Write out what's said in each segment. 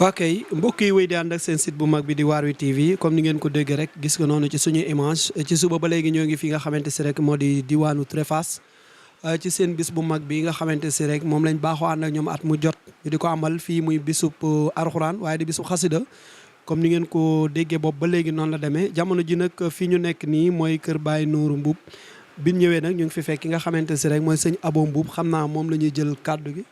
waa kay mbokk yi wéy di ànd ak seen site bu mag bi di Waarwi TV comme ni ngeen ko dégg rek gis nga noonu ci suñu image ci suba ba léegi ñoo ngi fi nga xamante si rek moo di diwaanu Tréfass ci seen bis bu mag bi nga xamante si rek moom lañ baaxoo ànd ak ñoom at mu jot ñu di ko amal fii muy bisub Alxuraan waaye di bisub xasida comme ni ngeen ko déggee boobu ba léegi noonu la demee jamono ji nag fii ñu nekk nii mooy kër Baye Nourou Mbuub bi ñu ñëwee nag ñu ngi fi fekk ki nga xamante si rek mooy sëñ Abo Mbuub xam naa moom la ñuy jël kàddu gi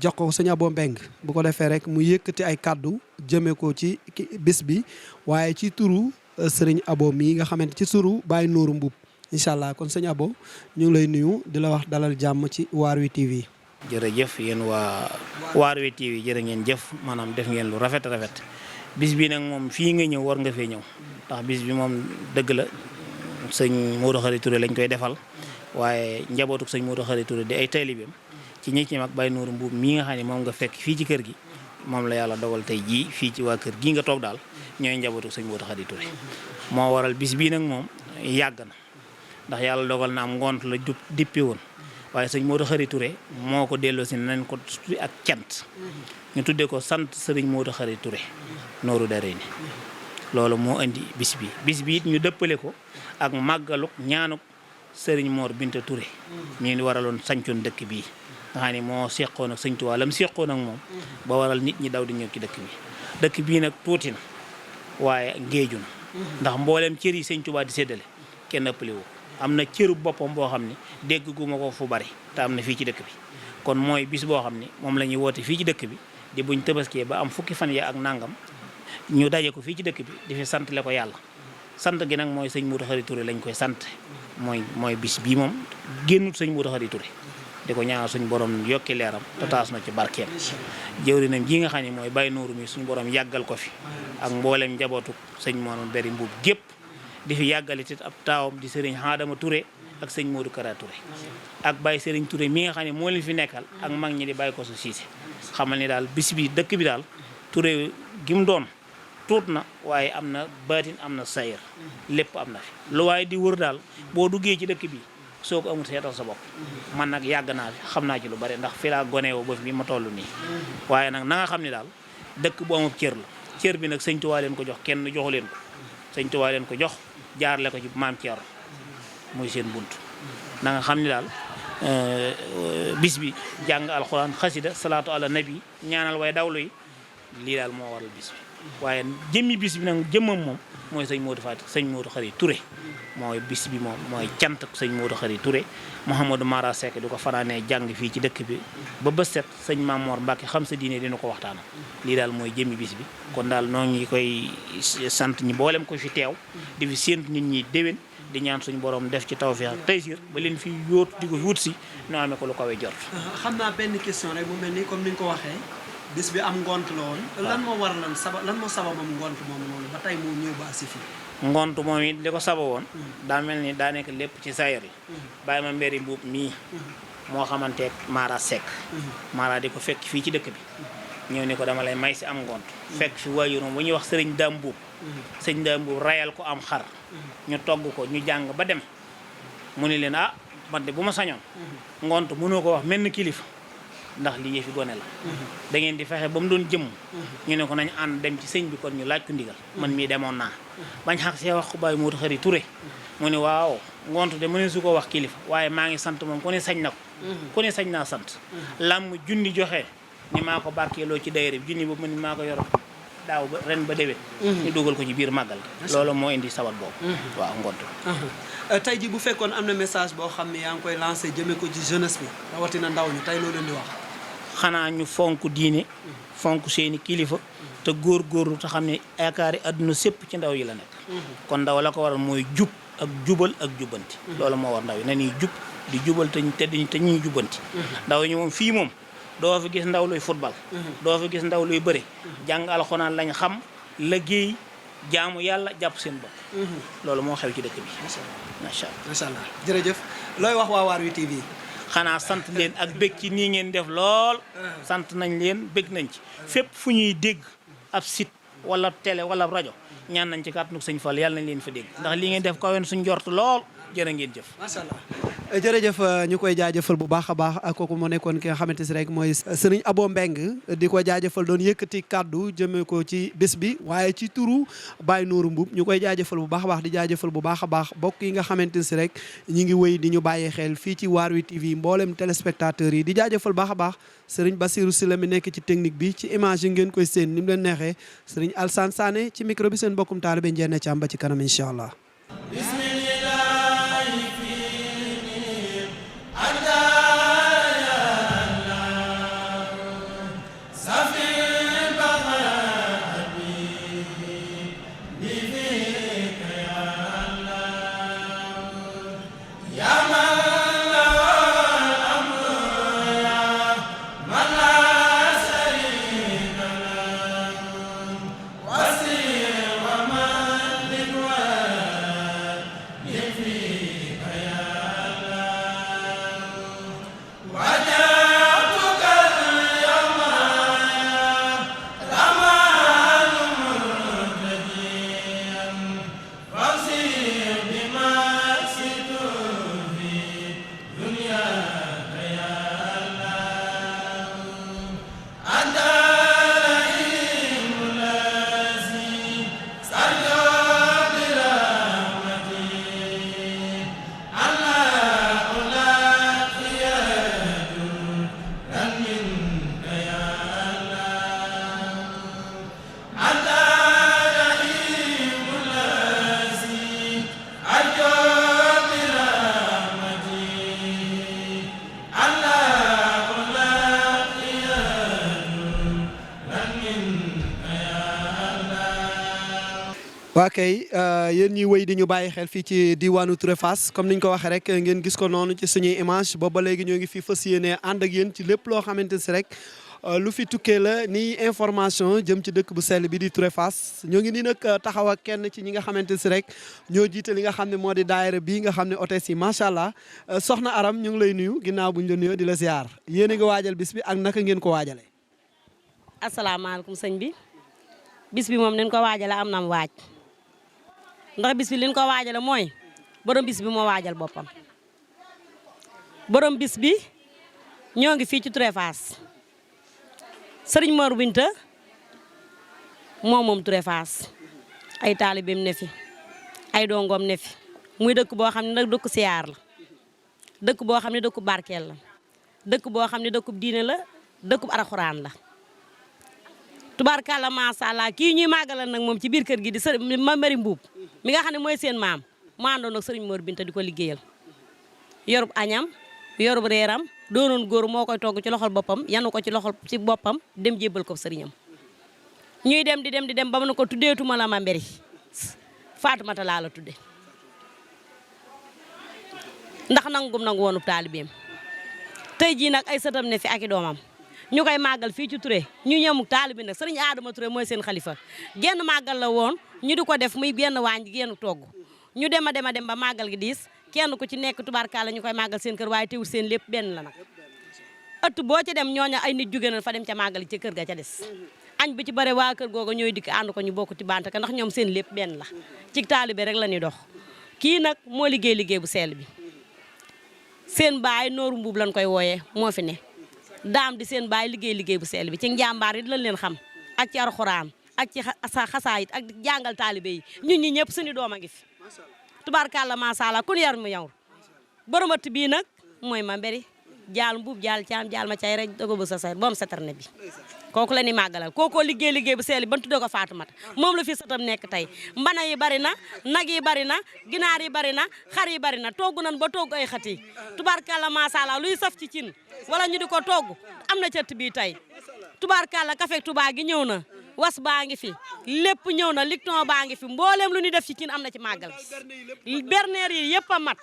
jox ko sëñ Abo Mbeng bu ko defee rek mu yëkkati ay kàddu jëmee ko ci bis bi waaye ci turu sëriñ Abo mii nga xamante ci turu Baye Nourou Mbuub incha allah kon sëñ Abo ñu ngi lay nuyu di la wax dalal jàmm ci Waarwi TV. jërëjëf yéen waa Waarwi TV jërë ngeen jëf maanaam def ngeen lu rafet rafet bis bi nag moom fii nga ñëw war nga fee ñëw ndax bis bi moom dëgg la sëñ Modou Khary Touré lañ koy defal waaye njabootuk sëñ Modou Khary Touré di ay taalibeem ci ñi ci mag Baye Nourou Mbuub mii nga xam ne moom nga fekk fii ci kër gi moom la yàlla dogal tey jii fii ci waa kër gii nga toog daal ñooy njabootuk sëñ Modou Khary Touré moo waral bis bii nag moom yàgg na ndax yàlla dogal na am ngont la dippi woon waaye sëñ Modou Khary Touré moo ko delloo si nañ ko tuddi ak cant ñu tuddee ko sant sëriñ Modou Khary Touré nooru daree ni loolu moo indi bis bi it ñu dëppale ko ak màggaluk ñaanuk sëriñ Mor Binta Touré ñu ngi waraloon sancoon dëkk bii nga xam ne moo seqoon ak sëñ Tuubaa lam seqoon ak moom ba waral nit ñi daw di ñëw ci dëkk bii nag tuuti na waaye ngéeju na ndax mboolem cër yi sëñ Tuubaa di séddale kenn ëppale woo am na cëru boppam boo xam ne dégg gu ma ko fu bari te am na fii ci dëkk bi kon mooy bis boo xam ne moom la ñuy woote fii ci dëkk bi di buñ tabaskee ba am fukki fan ya ak nangam ñu daje ko fii ci dëkk bi di fi sant le ko yàlla sant gi nag mooy sëñ Modou Khary Touré lañ koy sant mooy bis bii moom génnut sëñ Modou Khary Touré di ko ñaanal suñu borom yokki leeram te taas na ci barkeem jëwrinam ji nga xam ne mooy Baye Nourou mi suñu borom yàggal ko fi ak mboolem njabootu sëñ Mor Bari Mbuub gépp di fi yàggalit it ab taawam di sëriñ Adama Touré ak sëñ Modou Kara Touré ak Baye Sëriñ Touré mi nga xam ne moo leen fi nekkal ak mag ñi di bàyyi ko su siise xamal ni daal bis bi dëkk bi daal Touré gi mu doon tuut na waaye am na baatin am na sayir lépp am na fi lu waaye di wër daal boo duggee ci dëkk bi soo ko amul seetal sa bopp man nag yàgg naa fi xam naa ci lu bari ndax fi laa goneewoo ba fi ma toll nii waaye nag na nga xam ne daal dëkk bu amub cër la cër bi nag sëñ Tuubaa leen ko jox kenn joxu leen ko sëñ Tuubaa leen ko jox jaarle ko ci maam Thierno muy seen bunt na nga xam ne daal bis bi jàng alxuraan xasida salaatu ala nabi ñaanal way dawlu yi lii daal moo waral bis bi waaye jëmmi bis bi nag jëmmam moom mooy sëñ Modou Khary Touré mooy bis bi moom mooy cant ak sëñ Modou Khary Touré Mouhamadou Mara Seck di ko fanaanee jàng fii ci dëkk bi ba bës set sëñ Mamor Mbacke xam sa diine dina ko waxtaana lii daal mooy jëmmi bis bi kon daal noo ngi koy sant ñi boolem ko fi teew di fi séentu nit ñi déwén di ñaan suñu borom def ci tawfiix ak taysir ba leen fi yóotu di ko wut si noo amee ko lu kawe jort. xam naa benn question rek mu mel ni comme ni nga ko waxee bis bi am ngont la woon. lan moo war lan moo sababam ngont moom noonu ba tey mu ñëw ba si fii. ngont moom it li ko sababoon. daa mel ni daa nekk lépp ci sayar yi. Baye ma Mbéri Mbuub mii. moo xamanteeg Mara Seck. Mara di ko fekk fii ci dëkk bi. ñëw ni ko dama lay may si am ngont. fekk fi waajuram bu ñuy wax sëriñ Daam Mbuub. sëriñ Daam Mbuub rayal ko am xar. ñu togg ko ñu jàng ba dem. mu ni leen ah man de bu ma sañoon. ngont mënoo ko wax menn kilifa. ndax lii yëfi gone la da ngeen di fexe ba mu doon jëmm ñu ne ko nañ ànd dem ci sëñ bi kon ñu laaj ko ndigal man mii demoon naa bañ xaq see wax ko Baye Modou Khary Touré mu ne waaw ngont de mëne su ko wax kilifa waaye maa ngi sant moom ku ne sañ na ko ku ne sañ naa sant làmm junni joxe ni maa ko barkeeloo ci daayira bi junni boobu man maa ko yor daaw ba ren ba déwén ñu dugal ko ci biir màggal loolu moo indi sabab boobu waaw ngont tey ji bu fekkoon am na message boo xam ne yaa ngi koy lancé jëmee ko ci jeunesse bi rawatina ndaw ñi tey loo leen di wax xanaa ñu fonk diine fonk seeni kilifa te góorgóorlu te xam ne yaakaari àdduna sépp ci ndaw yi la nekk kon ndaw la ko waral mooy jub ak jubal ak jubbanti loolu moo war ndaw yi na ñuy jub di jubal te ñuy jubbanti ndaw yi moom fii moom doo fi gis ndaw luy football doo fi gis ndaw luy bëri jàng alxuraan lañ xam liggéey jaamu yàlla jàpp seen bopp loolu moo xew ci dëkk bi macha allah jërëjëf looy wax waa Waarwi TV xanaa sant leen ak bég ci nii ngeen def lool sant nañ leen bég nañ ci fépp fu ñuy dégg ab site wala télé wala rajo ñaan nañ ci kàttanu sëñ Fall yàlla nañ leen fa dégg ndax li ngeen def kawen suñ njort lool jërë ngeen jëf macha allah jërëjëf ñu koy jaajëfal bu baax a baax kooku moo nekkoon ki nga xamante si rek mooy sëriñ Abo Mbeng di ko jaajëfal doon yëkkati kàddu jëmee ko ci bés bi waaye ci turu Baye Nourou Mboup ñu koy jaajëfal bu baax a baax di jaajëfal bu baax a baax bokk yi nga xamante si rek ñi ngi wéy di ñu bàyyee xel fii ci Waarwi TV mboolem téléspectateurs yi di jaajëfal baax a baax sëriñ Bassirou Sylla mi nekk ci technique bi ci image yi ngeen koy seen ni mu leen neexee sëriñ Alsane Sané ci micro bi seen bokkum taalibe Ndiéné Thiam ba ci kanam incha allah. waa kay yéen ñuy wéy di ñu bàyyi xel fii ci diwaanu Touré Fass comme niñ ko waxee rek ngeen gis ko noonu ci suñuy image booba léegi ñoo ngi fi fas yéene ànd ak yéen ci lépp loo xamante si rek lu fi tukkee la ni information jëm ci dëkk bu sell bi di Touré Fass ñoo ngi nii nag taxaw ak kenn ci ñi nga xamante si rek ñoo jiite li nga xam ne moo di daayira bii nga xam ne hôtesse yi macha allah soxna Aram ñu ngi lay nuyu ginnaaw buñ la nuyoo di la ziar yéen a ngi waajal bis bi ak naka ngeen ko waajalee. asalaamaaleykum sëñ bi bis bi moom nañ ko waajale am na waaj ndax bis bi liñ ko waajale mooy borom bis bi moo waajal boppam borom bis bi ñoo ngi fii ci Touré Fass sëriñ Mor Binta moom Touré Fass ay taalibeem ne fi ay dongoom ne fi muy dëkk boo xam ne nag dëkk siyaar la dëkk boo xam ne dëkku barkeel la dëkk boo xam ne dëkkub diine la dëkkub araxuraan la tubaarkàlla macha allah kii ñuy màggalal nag moom ci biir kër gi di sëriñ Mari Mbuub mi nga xam ne mooy seen maam mu àndoon ak sëriñ Mor Binta di ko liggéeyal yorub añam yorub reeram doonoon góor moo koy togg ci loxol boppam yanu ko ci loxol ci boppam dem jébbal ko sëriñam ñuy dem di dem ba mu ne ko tuddeetuma la ma mberi Faatumata laa la tudde ndax nangum nangu woonub taalibeem tey jii nag ay sëtam ne fi ak i doomam ñu koy màggal fii ci Touré ñu ñëmu taalibe nag sëriñ Adama Touré mooy seen xalifa genn màggal la woon ñu di ko def muy genn waañ genn togg ñu dem ba màggal gi diis kenn ku ci nekk tubaarkàlla ñu koy màggal seen kër waaye teewul seen lépp benn la nag ëtt boo ci dem ñooña ay nit jóge na fa dem ca màggal ci kër ga ca des añ bi ci bare waa kër googa ñooy dikk ànd ko ñu bokk ci banta ka ndax ñoom seen lépp benn la ci taalibe rek la ñuy dox kii nag moo liggéey bu sell bi seen baay Nooru Mbuub lañ koy wooyee moo fi ne daam di seen baay liggéey bu sell bi ci njàmbaar yi lañ leen xam ak ci alxuraan ak ci xasaayit ak jàngal taalibe yi ñun ñi ñëpp suñu doom a ngi fi tubaarkàlla macha allah kun yar mu yow borom ëtt bii nag mooy ma mberi jaal Mbuub jaal caam jaal ma cay rek dogo bu sa say boom satarne bi kooku la ni màggalal kookoo liggéey bu sell bi ban tuddee ko Faatumata moom la fi satam nekk tey mbana yi bari na nag yi bari na ginaar yi bari na xar yi bari na togg nan ba togg ay xat yi tubaarkàlla macha allah luy saf ci cin wala ñu di ko togg am na cëtt bii tey tubaarkàlla café Touba gi ñëw na was baa ngi fi lépp ñëw na licton baa ngi fi mbooleem lu ñu def ci cin am na ci màggal gi berneer yi yëpp a mat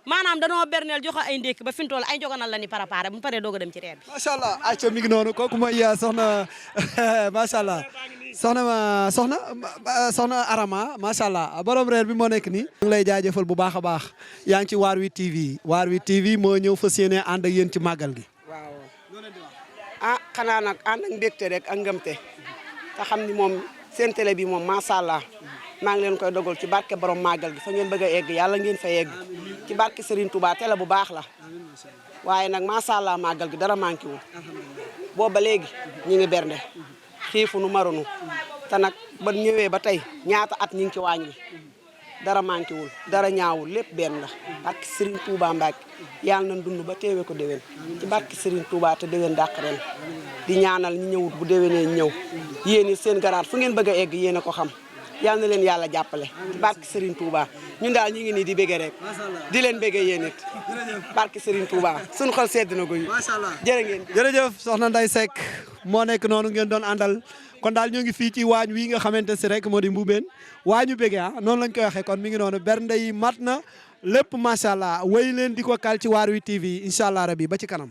maanaam danoo berneel joxe ay ndékki ba fi mu toll ay njogonal la ni préparé bu paree doog a dem ci reer bi macha allah ayca mi ngi noonu kooku mooy soxna macha allah soxna Arama macha allah borom reer bi moo nekk nii. ñu ngi lay jaajëfal bu baax a baax yaa ngi ci Waarwi TV Waarwi TV moo ñëw fas yéene ànd ak yéen ci màggal gi. waaw ah xanaa nag ànd ak mbégte rek ak ngëmte te xam ni moom seen télé bi moom macha allah maa ngi leen koy dogal ci barke borom màggal gi fa ngeen bëgg a egg yàlla ngeen fa egg ci barke Serigne Touba télé bu baax la waaye nag macha allah màggal gi dara manqué wul booba léegi ñi ngi bernde xiifu nu marunu te nag ba ñëwee ba tey ñaata at ñi ngi ci waañ wi dara manqué wul dara ñaawul lépp benn la barke Serigne Touba Mbacke yàlla nañ dund ba teewee ko déwén ci barke Serigne Touba te déwén dàq ren di ñaanal ñi ñëwut bu déwénee ñëw yéen it seen garaat fu ngeen bëgg a egg yéen a ko xam yàlla na leen yàlla jàppale ci barke Serigne Touba ñun daal ñu ngi nii di bége rek di leen bége yéen it barke Serigne Touba suñu xol sedd na ko jërë ngeen jërëjëf soxna Ndeye Seck moo nekk noonu ngeen doon àndal kon daal ñoo ngi fii ci waañ wi nga xamante si rek moo di Mboubeen waañu bége noonu lañ koy waxee kon mi ngi noonu bernde yi mat na lépp macha allah wéy leen di ko kal ci Waarwi TV incha allah rabi ba ci kanam